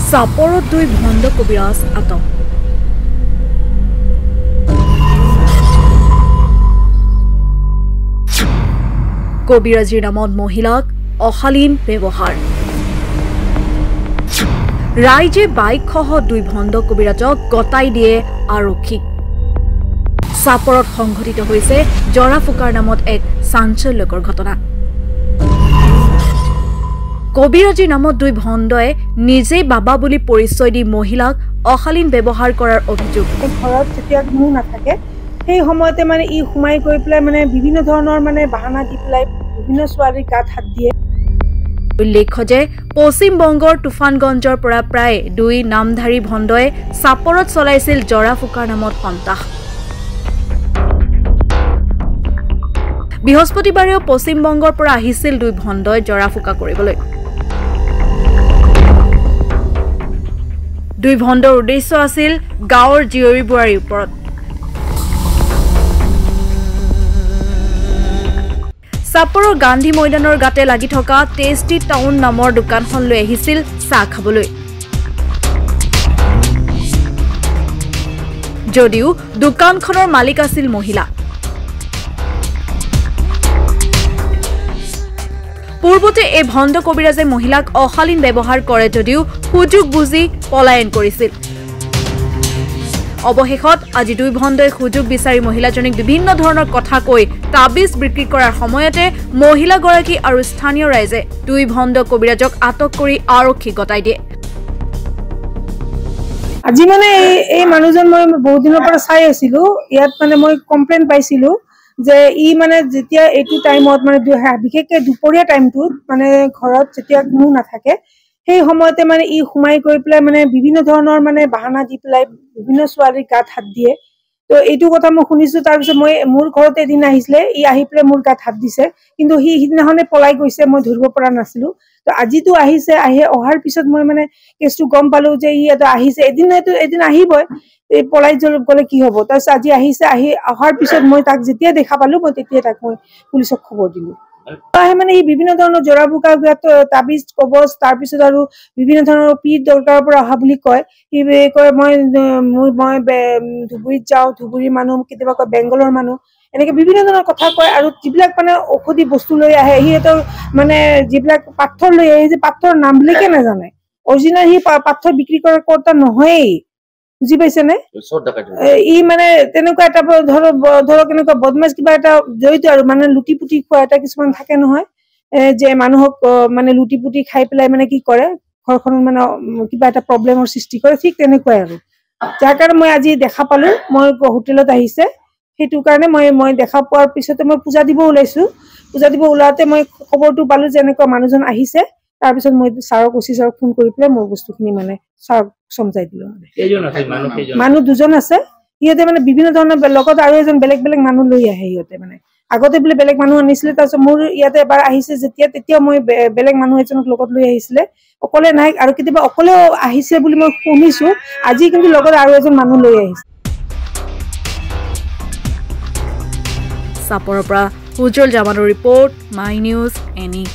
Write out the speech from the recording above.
চাপৰত দুই ভণ্ড কবিৰাজ আটক। কবিৰাজীৰ নামত মহিলাক অশালীন ব্যৱহাৰ। ৰাইজে বাইকসহ দুই ভণ্ড কবিৰাজক গতাই দিয়ে আৰক্ষীক। চাপৰত সংঘটিত হৈছে জৰা ফুকাৰ নামত এক চাঞ্চল্যকৰ ঘটনা। কবিৰাজীৰ নামত দুই ভণ্ডই নিজেই বাবা বুলি পৰিচয় দি মহিলাক অশালীন ব্যৱহাৰ কৰাৰ অভিযোগ। ঘৰত যেতিয়া কোনো নাথাকে সেই সময়তে মানে ই সোমাই গৈ পেলাই মানে বিভিন্ন ধৰণৰ মানে বাহানা দি পেলাই বিভিন্ন ছোৱালীৰ গাত হাত দিয়ে। উল্লেখ্য যে পশ্চিম বংগৰ তুফানগঞ্জৰ পৰা প্ৰায় দুই নামধাৰী ভণ্ডই চাপৰত চলাইছিল জৰা ফুকাৰ নামত সন্ত্ৰাস। বৃহস্পতিবাৰেও পশ্চিম বংগৰ পৰা আহিছিল দুই ভণ্ডই জৰা ফুকা কৰিবলৈ। দুই ভণ্ডৰ উদ্দেশ্য আছিল গাঁৱৰ জীয়ৰী বোৱাৰীৰ ওপৰত। চাপৰৰ গান্ধী মৈদানৰ গাতে লাগি থকা টেষ্টি টাউন নামৰ দোকানখন লৈ আহিছিল চাহ খাবলৈ। যদিও দোকানখনৰ মালিক আছিল মহিলা। পূৰ্বতে এই ভণ্ড কবিৰাজে মহিলাক অশালীন ব্যৱহাৰ কৰে যদিও সুযোগ বুজি পলায়ন কৰিছিল। অৱশেষত আজি দুই ভণ্ডই সুযোগ বিচাৰি মহিলাজনীক বিভিন্ন ধৰণৰ কথা কৈ তাবিজ বিক্ৰী কৰাৰ সময়তে মহিলাগৰাকী আৰু স্থানীয় ৰাইজে দুই ভণ্ড কবিৰাজক আটক কৰি আৰক্ষীক গতাই দিয়ে। আজি মানে এই মানুহজন মই বহুত দিনৰ পৰা চাই আছিলো। ইয়াত মানে মই কমপ্লেইন পাইছিলো যে ই মানে যেতিয়া এইটো টাইমত মানে বিশেষকৈ দুপৰীয়া টাইমটোত মানে ঘৰত যেতিয়া কোনো নাথাকে সেই সময়তে মানে ই সোমাই গৈ পেলাই মানে বিভিন্ন ধৰণৰ মানে বাহানা দি পেলাই বিভিন্ন ছোৱালীৰ গাত হাত দিয়ে। তো এইটো কথা মই শুনিছো। তাৰপিছত মই মোৰ ঘৰতে এদিন আহিছিলে, ই আহি পেলাই মোৰ গাত হাত দিছে, কিন্তু সি সিদিনাখনে পলাই গৈছে, মই ধৰিব পৰা নাছিলো। তো আজিতো আহিছে, অহাৰ পিছত মই মানে কেছটো গম পালো যে ই এটা আহিছে, এদিন আহিবই, এই পলাই গলে কি হব। তাৰপিছত আজি আহিছে, অহাৰ পিছত মই তাক যেতিয়া দেখা পালো মই তেতিয়া তাক মই পুলিচক খবৰ দিলো। মানে ই বিভিন্ন ধৰণৰ জৰা ফুকা তাবিজ কবচ, তাৰপিছত আৰু বিভিন্ন ধৰণৰ পীৰ দৰকাৰৰ পৰা অহা বুলি কয়। সি কয় মই ধুবুৰীত যাওঁ, ধুবুৰীৰ মানুহ, কেতিয়াবা কয় বেংগলৰ মানুহ, এনেকে বিভিন্ন ধৰণৰ কথা কয়। আৰু যিবিলাক মানে ঔষধি বস্তু লৈ আহে, সিহঁতৰ মানে যিবিলাক পাথৰ লৈ আহে, যে পাথৰৰ নাম বিলাকে নাজানে। অৰিজিনেল সি পাথৰ বিক্ৰী কৰাৰ কৰ্তা নহয়েই, বুজি পাইছে নে? ই মানে তেনেকুৱা এটা ধৰক এনেকুৱা বদমাছ কিবা এটা জড়িত আৰু মানে লুটি পুটি খোৱা এটা কিছুমান থাকে নহয়, যে মানুহক মানে লুটি পুটি খাই পেলাই মানে কি কৰে, ঘৰখনত মানে কিবা এটা প্ৰব্লেমৰ সৃষ্টি কৰে, ঠিক তেনেকুৱাই আৰু। যাৰ কাৰণে মই আজি দেখা পালো, মই হোটেলত আহিছে, সেইটো কাৰণে মই দেখা পোৱাৰ পিছতে মই পূজা দিব ওলাইছো। পূজা দিব ওলাওতে মই খবৰটো পালো যে এনেকুৱা মানুহজন আহিছে। তাৰপিছত মই ছাৰক ফোন কৰি পেলাই মই বস্তুখিনি মানে ছাৰক সমজাই দিলো। মানুহ দুজন আছে, সিহঁতে মানে বিভিন্ন ধৰণৰ লগত আৰু এজন বেলেগ বেলেগ মানুহ লৈ আহে। সিহঁতে মানে আগতে বোলে বেলেগ মানুহ আনিছিলে, তাৰপিছত মোৰ ইয়াতে এবাৰ আহিছে তেতিয়া মই বেলেগ মানুহ এজনক লগত লৈ আহিছিলে, অকলে নাই। আৰু কেতিয়াবা অকলেও আহিছে বুলি মই শুনিছো, আজি কিন্তু লগত আৰু এজন মানুহ লৈ আহিছে। চাপৰৰ পৰা উজ্জ্বল জামানৰ ৰিপৰ্ট, মাই নিউজ এনি।